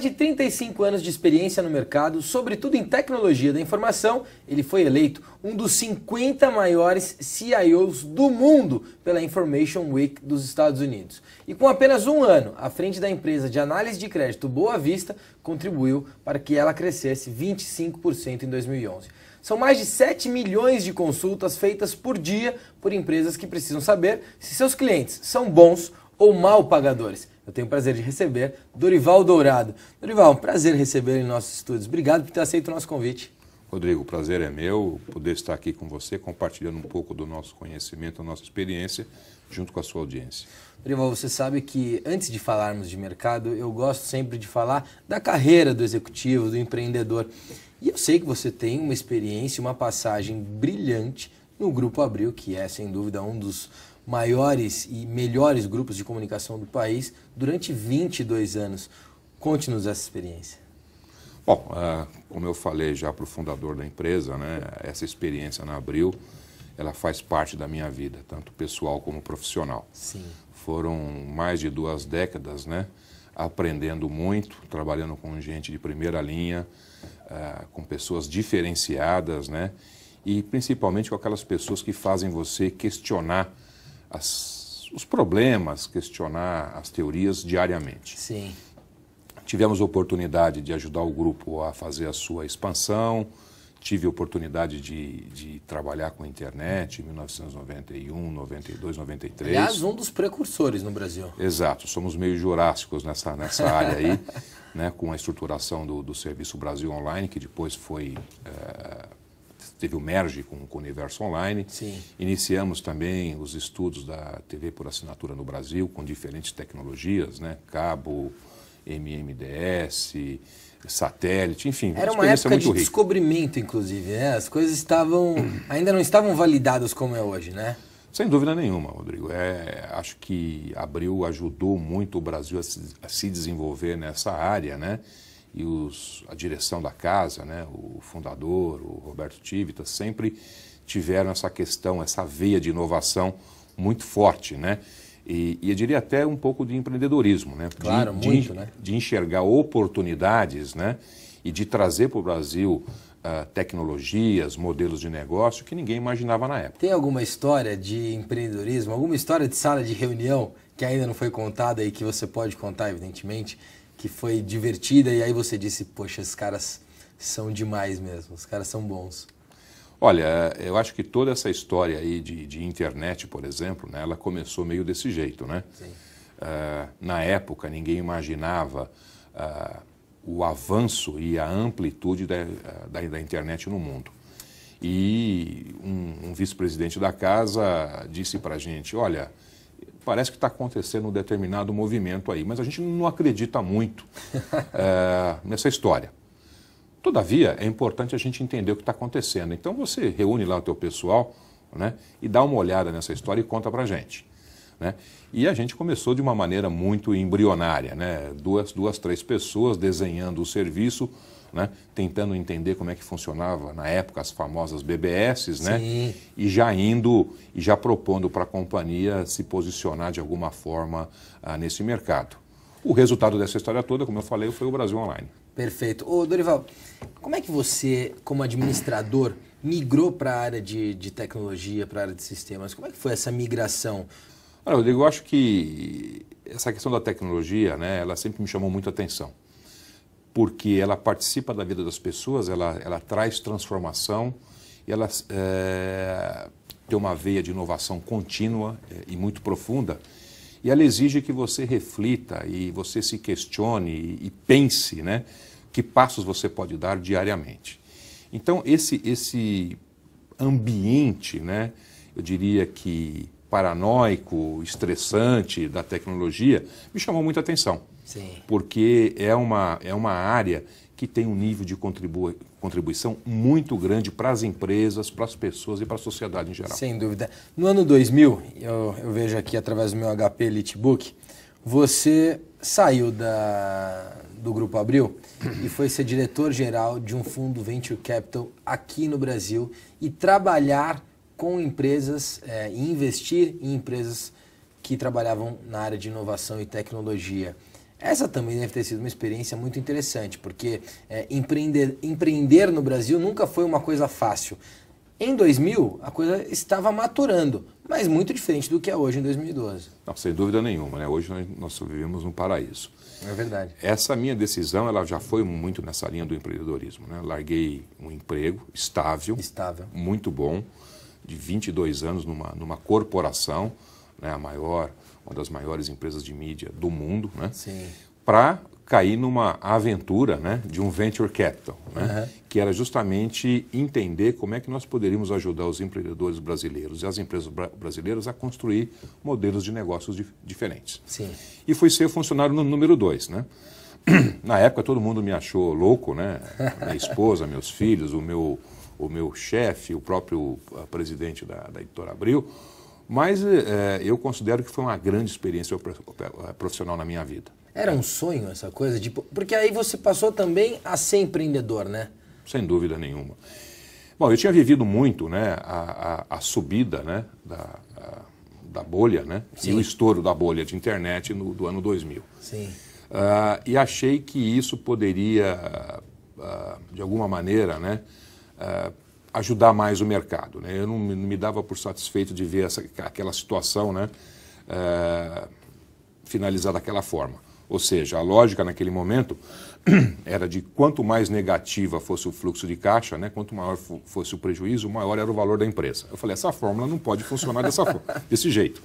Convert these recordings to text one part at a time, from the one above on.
de 35 anos de experiência no mercado, sobretudo em tecnologia da informação, ele foi eleito um dos 50 maiores CIOs do mundo pela Information Week dos Estados Unidos. E com apenas um ano à frente da empresa de análise de crédito Boa Vista, contribuiu para que ela crescesse 25% em 2011. São mais de 7 milhões de consultas feitas por dia por empresas que precisam saber se seus clientes são bons ou mal pagadores. Eu tenho o prazer de receber Dorival Dourado. Dorival, um prazer receber em nossos estúdios. Obrigado por ter aceito o nosso convite. Rodrigo, o prazer é meu poder estar aqui com você, compartilhando um pouco do nosso conhecimento, da nossa experiência, junto com a sua audiência. Dorival, você sabe que antes de falarmos de mercado, eu gosto sempre de falar da carreira do executivo, do empreendedor. E eu sei que você tem uma experiência, uma passagem brilhante no Grupo Abril, que é, sem dúvida, um dos maiores e melhores grupos de comunicação do país durante 22 anos. Conte-nos essa experiência. Bom, como eu falei já para o fundador da empresa, né, essa experiência na Abril, ela faz parte da minha vida, tanto pessoal como profissional. Sim. Foram mais de 2 décadas, né, aprendendo muito, trabalhando com gente de primeira linha, com pessoas diferenciadas, né, e principalmente com aquelas pessoas que fazem você questionar os problemas, questionar as teorias diariamente. Sim. Tivemos a oportunidade de ajudar o grupo a fazer a sua expansão, tive a oportunidade de trabalhar com a internet em 1991, 92, 93. Aliás, um dos precursores no Brasil. Exato, somos meio jurássicos nessa área aí, né, com a estruturação do Serviço Brasil Online, que depois teve o merge com o Universo Online. Sim. Iniciamos também os estudos da TV por assinatura no Brasil, com diferentes tecnologias, né? Cabo, MMDS, satélite, enfim. Era uma época de descobrimento, inclusive, né? As coisas ainda não estavam validadas como é hoje, né? Sem dúvida nenhuma, Rodrigo. Acho que Abril ajudou muito o Brasil a se desenvolver nessa área, né? E a direção da casa, né, o fundador, o Roberto Tivita, sempre tiveram essa questão, essa veia de inovação muito forte, né? E eu diria até um pouco de empreendedorismo, né? Claro, né? De enxergar oportunidades, né? E de trazer para o Brasil tecnologias, modelos de negócio que ninguém imaginava na época. Tem alguma história de empreendedorismo, alguma história de sala de reunião que ainda não foi contada e que você pode contar, evidentemente, que foi divertida e aí você disse, poxa, esses caras são demais mesmo, os caras são bons? Olha, eu acho que toda essa história aí de internet, por exemplo, né, ela começou meio desse jeito, né? Sim. Na época, ninguém imaginava o avanço e a amplitude da internet no mundo. E um vice-presidente da casa disse para a gente, olha, parece que está acontecendo um determinado movimento aí, mas a gente não acredita muito nessa história. Todavia, é importante a gente entender o que está acontecendo. Então você reúne lá o teu pessoal, né, e dá uma olhada nessa história e conta para a gente. Né? E a gente começou de uma maneira muito embrionária, né? Duas, 3 pessoas desenhando o serviço, né? Tentando entender como é que funcionava na época as famosas BBS, né? Sim. E já propondo para a companhia se posicionar de alguma forma nesse mercado. O resultado dessa história toda, como eu falei, foi o Brasil Online. Perfeito. Ô, Dorival, como é que você, como administrador, migrou para a área de tecnologia, para a área de sistemas? Como é que foi essa migração? Olha, Rodrigo, eu acho que essa questão da tecnologia, né, ela sempre me chamou muita atenção. Porque ela participa da vida das pessoas, ela traz transformação, e ela tem uma veia de inovação contínua e muito profunda, e ela exige que você reflita e você se questione e pense, né, que passos você pode dar diariamente. Então, esse ambiente, né, eu diria que paranoico, estressante da tecnologia, me chamou muita atenção. Sim. Porque é uma área que tem um nível de contribuição muito grande para as empresas, para as pessoas e para a sociedade em geral. Sem dúvida. No ano 2000, eu vejo aqui através do meu HP EliteBook, você saiu do Grupo Abril e foi ser diretor-geral de um fundo Venture Capital aqui no Brasil e trabalhar com empresas e investir em empresas que trabalhavam na área de inovação e tecnologia. Essa também deve ter sido uma experiência muito interessante, porque empreender no Brasil nunca foi uma coisa fácil. Em 2000, a coisa estava maturando, mas muito diferente do que é hoje em 2012. Não, sem dúvida nenhuma, né? Hoje nós vivemos num paraíso. É verdade. Essa minha decisão, ela já foi muito nessa linha do empreendedorismo, né? Larguei um emprego estável, muito bom, de 22 anos numa corporação, né? Uma das maiores empresas de mídia do mundo, né? Sim. Para cair numa aventura, né, de um venture capital, né, que era justamente entender como é que nós poderíamos ajudar os empreendedores brasileiros e as empresas brasileiras a construir modelos de negócios diferentes. Sim. E fui ser funcionário número 2, né? Na época todo mundo me achou louco, né? Minha esposa, meus filhos, o meu chefe, o próprio presidente da Editora Abril. Mas eu considero que foi uma grande experiência profissional na minha vida. Era um sonho essa coisa? Porque aí você passou também a ser empreendedor, né? Sem dúvida nenhuma. Bom, eu tinha vivido muito, né, a subida, né, da bolha, né, e o estouro da bolha de internet do ano 2000. Sim. E achei que isso poderia, de alguma maneira, né, ajudar mais o mercado, né? Eu não me dava por satisfeito de ver aquela situação, né, finalizar daquela forma. Ou seja, a lógica naquele momento era de quanto mais negativa fosse o fluxo de caixa, né, quanto maior fosse o prejuízo, maior era o valor da empresa. Eu falei, essa fórmula não pode funcionar desse jeito.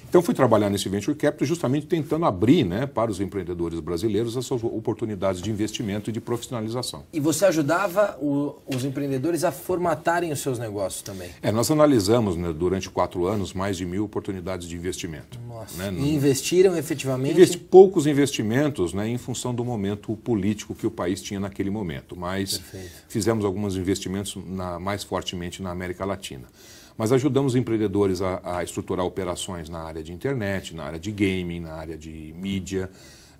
Então fui trabalhar nesse Venture Capital justamente tentando abrir, né, para os empreendedores brasileiros essas oportunidades de investimento e de profissionalização. E você ajudava os empreendedores a formatarem os seus negócios também? Nós analisamos, né, durante 4 anos mais de 1000 oportunidades de investimento. Nossa. Né, e investiram efetivamente? Poucos investimentos, né, em função do momento político que o país tinha naquele momento, mas fizemos alguns investimentos mais fortemente na América Latina. Mas ajudamos empreendedores a estruturar operações na área de internet, na área de gaming, na área de mídia,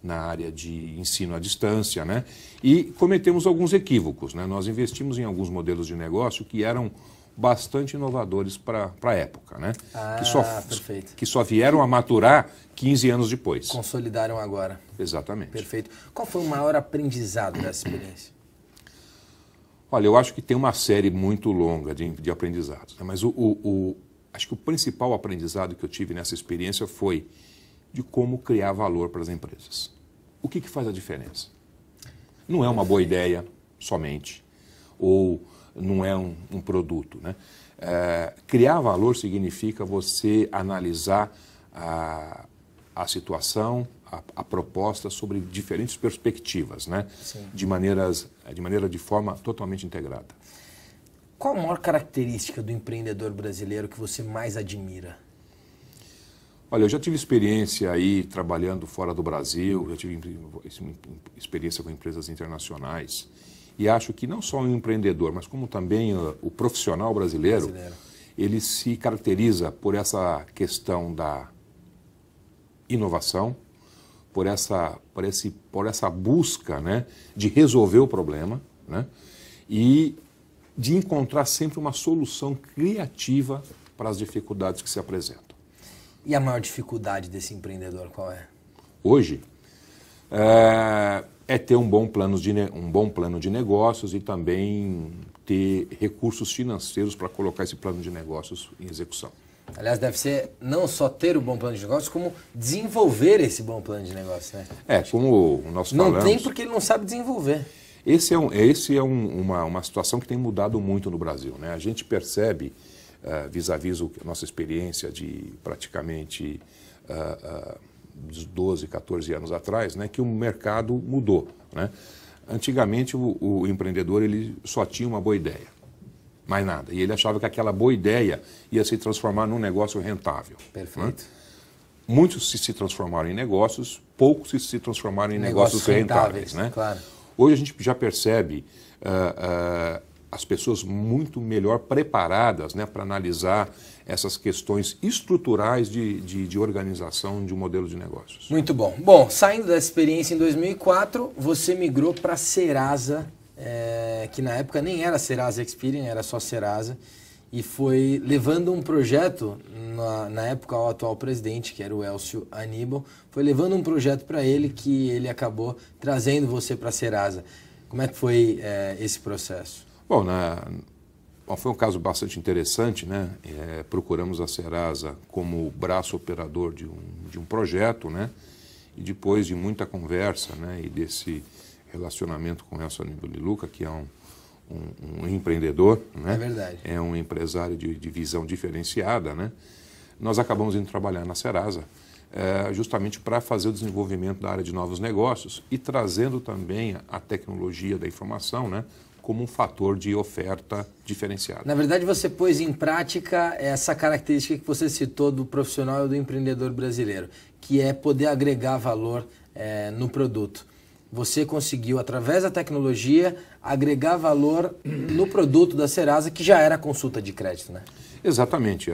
na área de ensino à distância, né? E cometemos alguns equívocos, né? Nós investimos em alguns modelos de negócio que eram bastante inovadores para a época, né? Que só vieram a maturar 15 anos depois. Consolidaram agora. Exatamente. Perfeito. Qual foi o maior aprendizado dessa experiência? Olha, eu acho que tem uma série muito longa de aprendizados, né? Mas acho que o principal aprendizado que eu tive nessa experiência foi de como criar valor para as empresas. O que faz a diferença? Não é uma boa ideia somente, ou não é um produto, né? Criar valor significa você analisar a situação, a proposta sobre diferentes perspectivas, né? De forma totalmente integrada. Qual a maior característica do empreendedor brasileiro que você mais admira? Olha, eu já tive experiência aí trabalhando fora do Brasil, já tive experiência com empresas internacionais e acho que não só o empreendedor, mas como também o profissional brasileiro, ele se caracteriza por essa questão da inovação, por essa busca, né, de resolver o problema, né, e de encontrar sempre uma solução criativa para as dificuldades que se apresentam. E a maior dificuldade desse empreendedor qual é? Hoje é ter um bom plano de negócios e também ter recursos financeiros para colocar esse plano de negócios em execução. Aliás, deve ser não só ter o bom plano de negócio, como desenvolver esse bom plano de negócio, né? Como nós falamos... Não tem porque ele não sabe desenvolver. Esse é uma situação que tem mudado muito no Brasil, né? A gente percebe, vis-à-vis a nossa experiência de praticamente 12, 14 anos atrás, né, que o mercado mudou, né? Antigamente o empreendedor ele só tinha uma boa ideia. Mais nada. E ele achava que aquela boa ideia ia se transformar num negócio rentável. Perfeito. Né? Muitos se transformaram em negócios, poucos se transformaram em negócios rentáveis. Né? Claro. Hoje a gente já percebe as pessoas muito melhor preparadas, né, para analisar essas questões estruturais de organização de um modelo de negócios. Muito bom. Bom, saindo dessa experiência em 2004, você migrou para a Serasa, que na época nem era Serasa Experian, era só Serasa. e foi levando um projeto, na época o atual presidente, que era o Elcio Aníbal, foi levando um projeto para ele que ele acabou trazendo você para a Serasa. Como é que foi esse processo? Bom, foi um caso bastante interessante, né? Procuramos a Serasa como braço operador de um projeto, né? E depois de muita conversa, né? E desse relacionamento com o Elcio Aníbal de Luca, que é um empreendedor, né? É verdade. É um empresário de visão diferenciada, né? Nós acabamos indo trabalhar na Serasa justamente para fazer o desenvolvimento da área de novos negócios e trazendo também a tecnologia da informação, né? Como um fator de oferta diferenciada. Na verdade, você pôs em prática essa característica que você citou do profissional e do empreendedor brasileiro, que é poder agregar valor no produto. Você conseguiu, através da tecnologia, agregar valor no produto da Serasa, que já era consulta de crédito, né? Exatamente.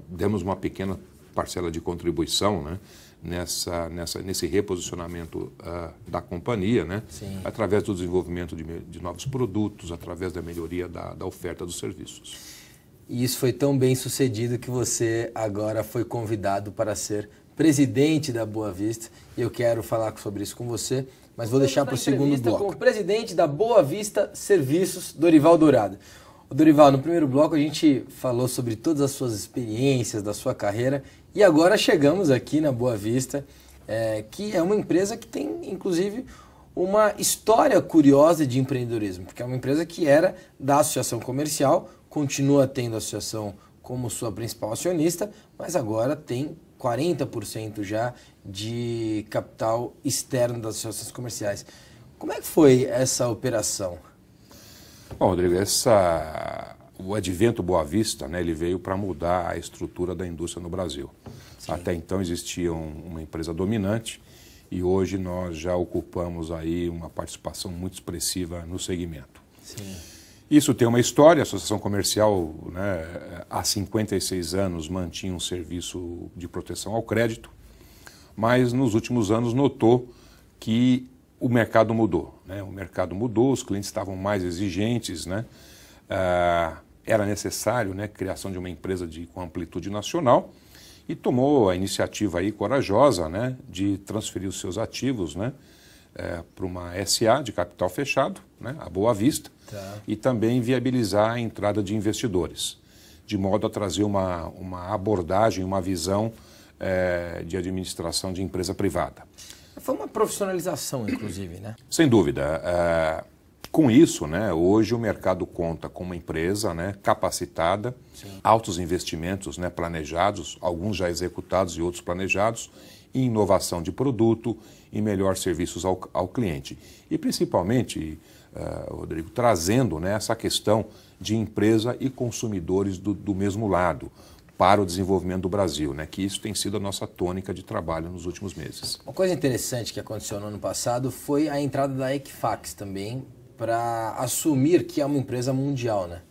Demos uma pequena parcela de contribuição, né? Nesse reposicionamento da companhia, né? Sim. Através do desenvolvimento de novos produtos, através da melhoria da oferta dos serviços. E isso foi tão bem sucedido que você agora foi convidado para ser presidente da Boa Vista, e eu quero falar sobre isso com você, mas vou deixar para o segundo bloco. Com o presidente da Boa Vista Serviços, Dorival Dourado. Dorival, no primeiro bloco a gente falou sobre todas as suas experiências da sua carreira, e agora chegamos aqui na Boa Vista, que é uma empresa que tem, inclusive, uma história curiosa de empreendedorismo, porque é uma empresa que era da associação comercial, continua tendo a associação como sua principal acionista, mas agora tem 40% já de capital externo das associações comerciais. Como é que foi essa operação? Bom, Rodrigo, o advento Boa Vista, né, ele veio para mudar a estrutura da indústria no Brasil. Sim. Até então existia uma empresa dominante e hoje nós já ocupamos aí uma participação muito expressiva no segmento. Sim. Isso tem uma história. A Associação Comercial, né, há 56 anos mantinha um serviço de proteção ao crédito, mas nos últimos anos notou que o mercado mudou, né? O mercado mudou, os clientes estavam mais exigentes, né? Era necessário, né, a criação de uma empresa com amplitude nacional e tomou a iniciativa aí corajosa, né, de transferir os seus ativos, né, para uma SA de capital fechado, né, a Boa Vista, e também viabilizar a entrada de investidores, de modo a trazer uma abordagem, uma visão de administração de empresa privada. Foi uma profissionalização, inclusive, né? Sem dúvida. Com isso, né, hoje o mercado conta com uma empresa, né, capacitada, sim, altos investimentos, né, planejados, alguns já executados e outros planejados, em inovação de produto, em melhores serviços ao cliente. E principalmente, Rodrigo, trazendo, né, essa questão de empresa e consumidores do mesmo lado para o desenvolvimento do Brasil, né, que isso tem sido a nossa tônica de trabalho nos últimos meses. Uma coisa interessante que aconteceu no ano passado foi a entrada da Equifax também, para assumir que é uma empresa mundial, né?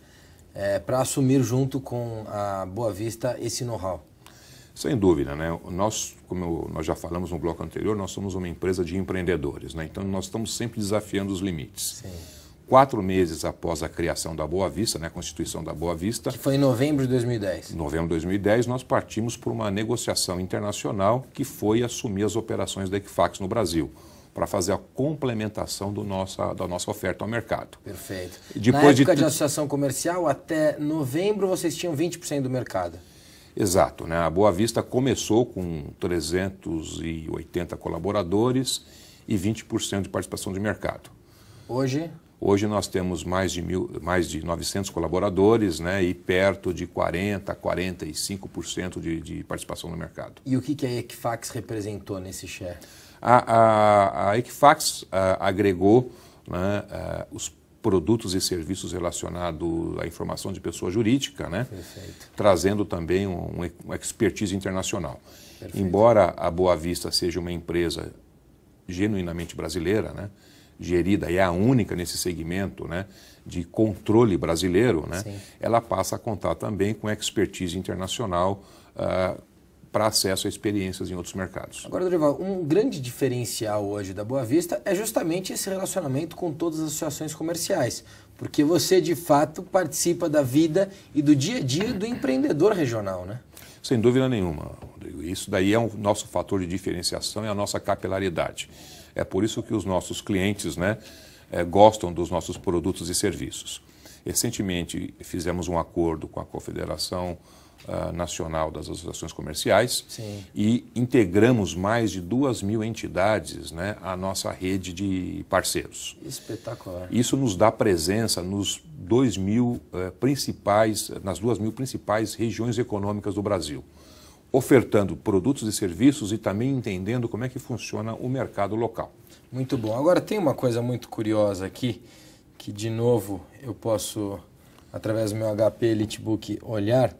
Para assumir junto com a Boa Vista esse know-how. Sem dúvida, né? Nós, como nós já falamos no bloco anterior, nós somos uma empresa de empreendedores, né? Então nós estamos sempre desafiando os limites. Sim. 4 meses após a criação da Boa Vista, né, a constituição da Boa Vista, que foi em novembro de 2010. Em novembro de 2010, nós partimos por uma negociação internacional que foi assumir as operações da Equifax no Brasil, para fazer a complementação da nossa oferta ao mercado. Perfeito. Depois na época de associação comercial, até novembro vocês tinham 20% do mercado. Exato, né? A Boa Vista começou com 380 colaboradores e 20% de participação de mercado. Hoje nós temos mais de 900 colaboradores, né, e perto de 40% a 45% de participação no mercado. E o que a Equifax representou nesse share? A Equifax agregou, né, os produtos e serviços relacionados à informação de pessoa jurídica, né, trazendo também uma expertise internacional. Perfeito. Embora a Boa Vista seja uma empresa genuinamente brasileira, né, gerida e é a única nesse segmento, né, de controle brasileiro, né, ela passa a contar também com expertise internacional para acesso a experiências em outros mercados. Agora, Dorival, um grande diferencial hoje da Boa Vista é justamente esse relacionamento com todas as associações comerciais, porque você de fato participa da vida e do dia a dia do empreendedor regional, né? Sem dúvida nenhuma, Rodrigo. Isso daí é o nosso fator de diferenciação e a nossa capilaridade. É por isso que os nossos clientes, né, gostam dos nossos produtos e serviços. Recentemente fizemos um acordo com a Confederação Nacional das Associações Comerciais. Sim. E integramos mais de 2.000 entidades, né, à nossa rede de parceiros. Espetacular. Isso nos dá presença nos nas 2.000 principais regiões econômicas do Brasil, ofertando produtos e serviços e também entendendo como é que funciona o mercado local. Muito bom. Agora tem uma coisa muito curiosa aqui, que de novo eu posso, através do meu HP EliteBook, olhar,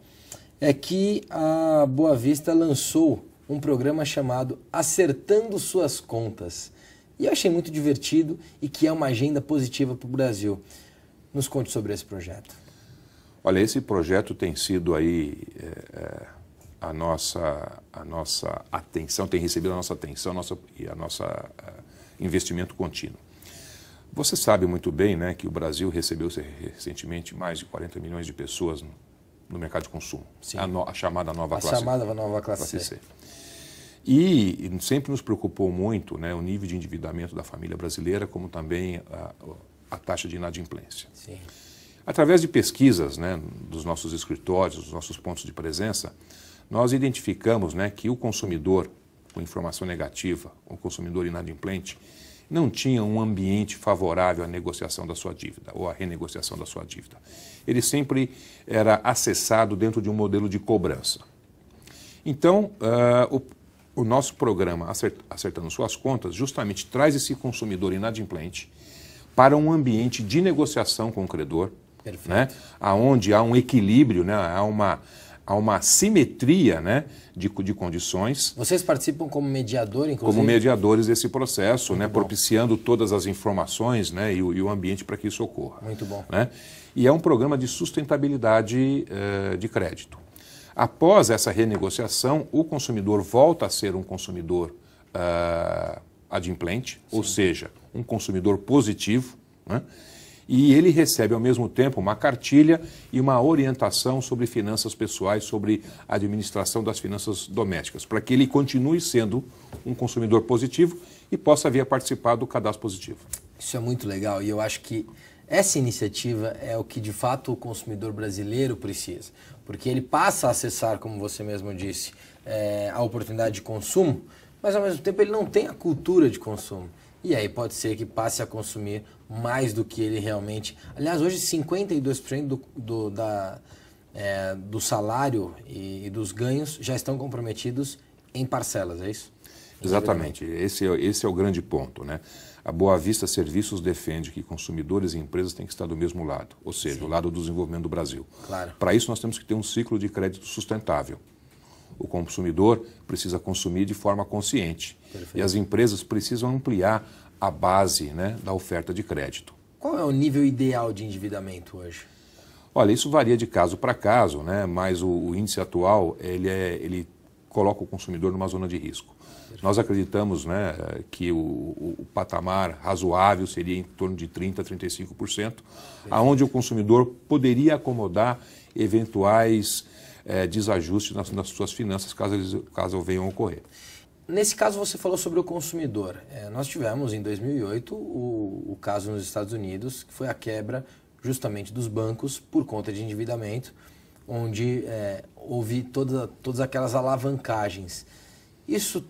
é que a Boa Vista lançou um programa chamado Acertando Suas Contas. E eu achei muito divertido e que é uma agenda positiva para o Brasil. Nos conte sobre esse projeto. Olha, esse projeto tem sido aí a nossa atenção, tem recebido a nossa atenção e a nossa investimento contínuo. Você sabe muito bem, né, que o Brasil recebeu recentemente mais de 40 milhões de pessoas no mercado de consumo. Sim. A chamada nova classe. A chamada nova classe C. E sempre nos preocupou muito, né, o nível de endividamento da família brasileira, como também a taxa de inadimplência. Sim. Através de pesquisas, né, dos nossos escritórios, dos nossos pontos de presença, nós identificamos, né, que o consumidor com informação negativa, o consumidor inadimplente, não tinha um ambiente favorável à negociação da sua dívida ou à renegociação da sua dívida. Ele sempre era acessado dentro de um modelo de cobrança. Então, o nosso programa Acertando Suas Contas justamente traz esse consumidor inadimplente para um ambiente de negociação com o credor, né, onde há um equilíbrio, né, há uma simetria, né, de condições. Vocês participam como mediador, inclusive? Como mediadores desse processo, né, propiciando todas as informações, né, e o ambiente para que isso ocorra. Muito bom. Né? E é um programa de sustentabilidade de crédito. Após essa renegociação, o consumidor volta a ser um consumidor adimplente, sim, ou seja, um consumidor positivo, né? E ele recebe ao mesmo tempo uma cartilha e uma orientação sobre finanças pessoais, sobre a administração das finanças domésticas, para que ele continue sendo um consumidor positivo e possa vir a participar do cadastro positivo. Isso é muito legal e eu acho que essa iniciativa é o que de fato o consumidor brasileiro precisa, porque ele passa a acessar, como você mesmo disse, a oportunidade de consumo, mas ao mesmo tempo ele não tem a cultura de consumo. E aí pode ser que passe a consumir mais do que ele realmente... Aliás, hoje 52% do salário e dos ganhos já estão comprometidos em parcelas, é isso? Exatamente, esse é o grande ponto, né? A Boa Vista Serviços defende que consumidores e empresas têm que estar do mesmo lado, ou seja, do lado do desenvolvimento do Brasil. Claro. Para isso nós temos que ter um ciclo de crédito sustentável. O consumidor precisa consumir de forma consciente. Perfeito. E as empresas precisam ampliar a base, né, da oferta de crédito. Qual é o nível ideal de endividamento hoje? Olha, isso varia de caso para caso, né, mas o índice atual ele coloca o consumidor numa zona de risco. Perfeito. Nós acreditamos, né, que o patamar razoável seria em torno de 30% a 35%, aonde o consumidor poderia acomodar eventuais desajustes nas suas finanças, caso venham a ocorrer. Nesse caso você falou sobre o consumidor. Nós tivemos em 2008 o caso nos Estados Unidos, que foi a quebra justamente dos bancos por conta de endividamento, onde houve todas aquelas alavancagens. Isso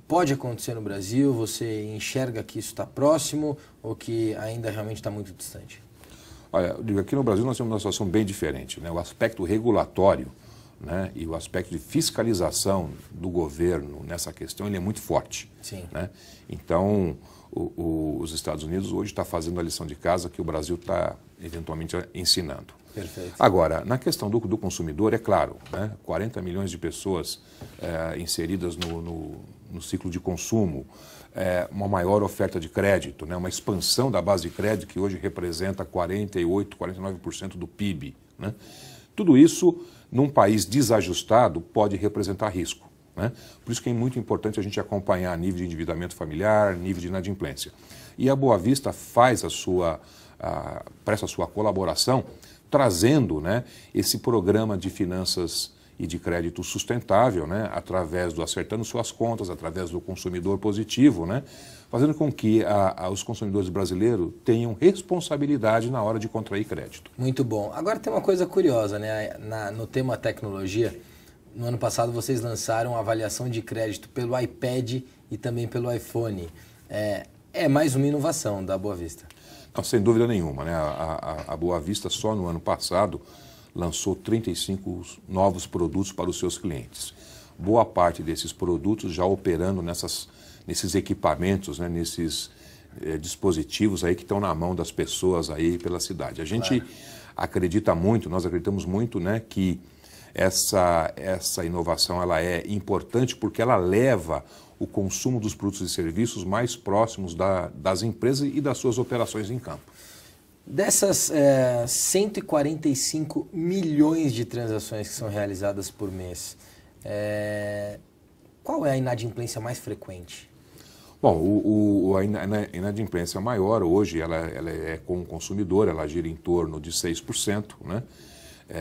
pode acontecer no Brasil? Você enxerga que isso está próximo ou que ainda realmente está muito distante? Olha, aqui no Brasil nós temos uma situação bem diferente, né? O aspecto regulatório, né, e o aspecto de fiscalização do governo nessa questão ele é muito forte. Sim. Né? Então, os Estados Unidos hoje está fazendo a lição de casa que o Brasil está eventualmente ensinando. Perfeito. Agora, na questão do consumidor, é claro, né, 40 milhões de pessoas inseridas no ciclo de consumo, uma maior oferta de crédito, né, uma expansão da base de crédito que hoje representa 48%, 49% do PIB. Né? Tudo isso, num país desajustado, pode representar risco. Né? Por isso que é muito importante a gente acompanhar nível de endividamento familiar, nível de inadimplência. E a Boa Vista faz a sua presta sua colaboração, trazendo, né, esse programa de finanças e de crédito sustentável, né, através do Acertando Suas Contas, através do consumidor positivo, né, fazendo com que os consumidores brasileiros tenham responsabilidade na hora de contrair crédito. Muito bom. Agora tem uma coisa curiosa, né? No tema tecnologia, no ano passado vocês lançaram a avaliação de crédito pelo iPad e também pelo iPhone. É mais uma inovação da Boa Vista. Não, sem dúvida nenhuma, né? A Boa Vista só no ano passado lançou 35 novos produtos para os seus clientes. Boa parte desses produtos já operando nesses equipamentos, né? Nesses dispositivos aí que estão na mão das pessoas aí pela cidade. A gente acredita muito, nós acreditamos muito, né, que essa inovação ela é importante porque ela leva o consumo dos produtos e serviços mais próximos das empresas e das suas operações em campo. Dessas 145 milhões de transações que são realizadas por mês, qual é a inadimplência mais frequente? Bom, a inadimplência maior hoje ela é com o consumidor, ela gira em torno de 6%, né?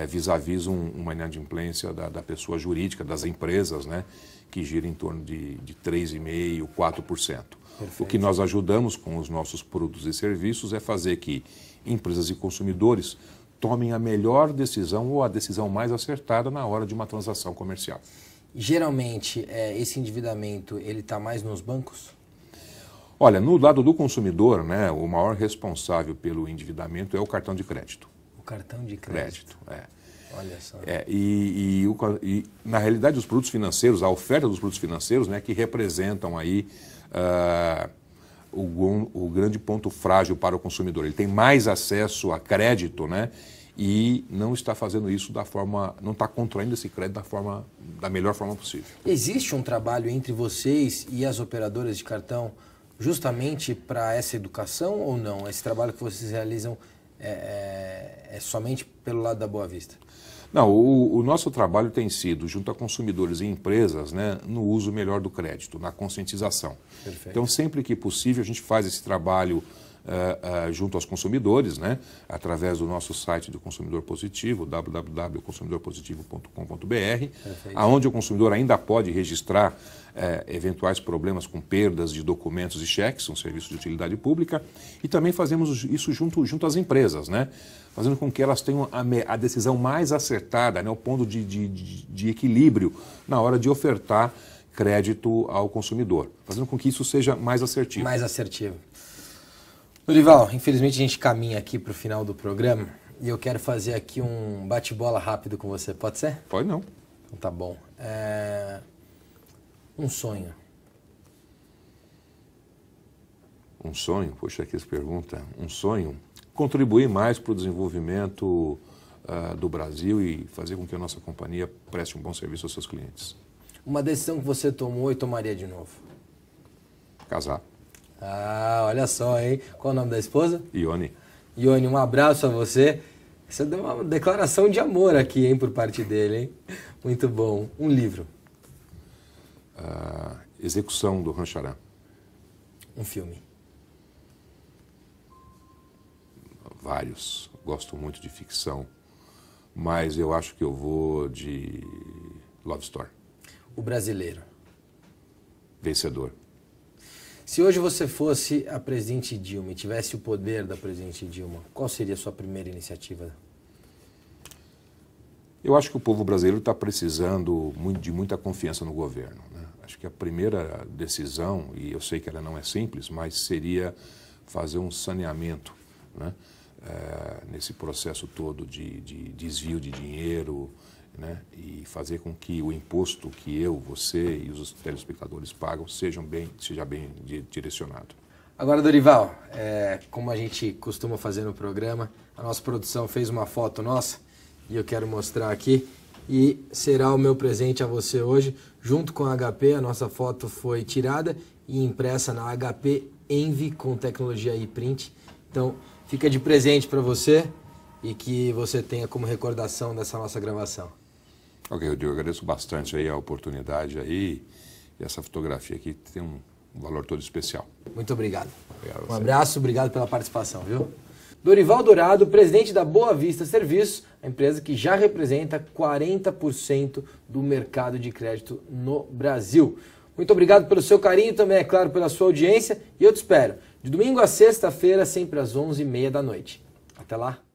Vis-à-vis uma inadimplência da pessoa jurídica, das empresas, né? Que gira em torno de 3,5%, 4%. Perfeito. O que nós ajudamos com os nossos produtos e serviços é fazer que empresas e consumidores tomem a melhor decisão ou a decisão mais acertada na hora de uma transação comercial. Geralmente, esse endividamento ele está mais nos bancos? Olha, no lado do consumidor, né, o maior responsável pelo endividamento é o cartão de crédito. O cartão de crédito. Olha só. E na realidade os produtos financeiros, a oferta dos produtos financeiros, né, que representam aí o grande ponto frágil para o consumidor. Ele tem mais acesso a crédito, né, e não está fazendo isso não está contraindo esse crédito da melhor forma possível. Existe um trabalho entre vocês e as operadoras de cartão justamente para essa educação ou não? Esse trabalho que vocês realizam é somente pelo lado da Boa Vista? Não, o nosso trabalho tem sido, junto a consumidores e empresas, né, no uso melhor do crédito, na conscientização. Perfeito. Então, sempre que possível, a gente faz esse trabalho junto aos consumidores, né, através do nosso site do Consumidor Positivo, www.consumidorpositivo.com.br, onde o consumidor ainda pode registrar eventuais problemas com perdas de documentos e cheques, um serviço de utilidade pública, e também fazemos isso junto às empresas, né, fazendo com que elas tenham a decisão mais acertada, né, o ponto de equilíbrio na hora de ofertar crédito ao consumidor, fazendo com que isso seja mais assertivo. Mais assertivo. Dorival, infelizmente a gente caminha aqui para o final do programa e eu quero fazer aqui um bate-bola rápido com você, pode ser? Pode não. Então tá bom. Um sonho. Um sonho? Poxa, que pergunta. Um sonho? Contribuir mais para o desenvolvimento do Brasil e fazer com que a nossa companhia preste um bom serviço aos seus clientes. Uma decisão que você tomou e tomaria de novo? Casar. Ah, olha só, hein? Qual é o nome da esposa? Ione. Ione, um abraço a você. Você deu uma declaração de amor aqui, hein, por parte dele, hein? Muito bom. Um livro. Execução do Rancharan. Um filme. Vários. Gosto muito de ficção, mas eu acho que eu vou de Love Story. O brasileiro. Vencedor. Se hoje você fosse a presidente Dilma e tivesse o poder da presidente Dilma, qual seria a sua primeira iniciativa? Eu acho que o povo brasileiro está precisando de muita confiança no governo, né? Acho que a primeira decisão, e eu sei que ela não é simples, mas seria fazer um saneamento, né? Nesse processo todo de desvio de dinheiro, né? E fazer com que o imposto que eu, você e os telespectadores pagam seja bem direcionado. Agora, Dorival, como a gente costuma fazer no programa, a nossa produção fez uma foto nossa e eu quero mostrar aqui e será o meu presente a você hoje. Junto com a HP, a nossa foto foi tirada e impressa na HP Envy com tecnologia e-print. Então, fica de presente para você e que você tenha como recordação dessa nossa gravação. Ok, eu agradeço bastante aí a oportunidade aí e essa fotografia aqui tem um valor todo especial. Muito obrigado. Obrigado a você. Um abraço, obrigado pela participação, viu? Dorival Dourado, presidente da Boa Vista Serviços, a empresa que já representa 40% do mercado de crédito no Brasil. Muito obrigado pelo seu carinho, também, é claro, pela sua audiência, e eu te espero de domingo a sexta-feira, sempre às 11h30 da noite. Até lá!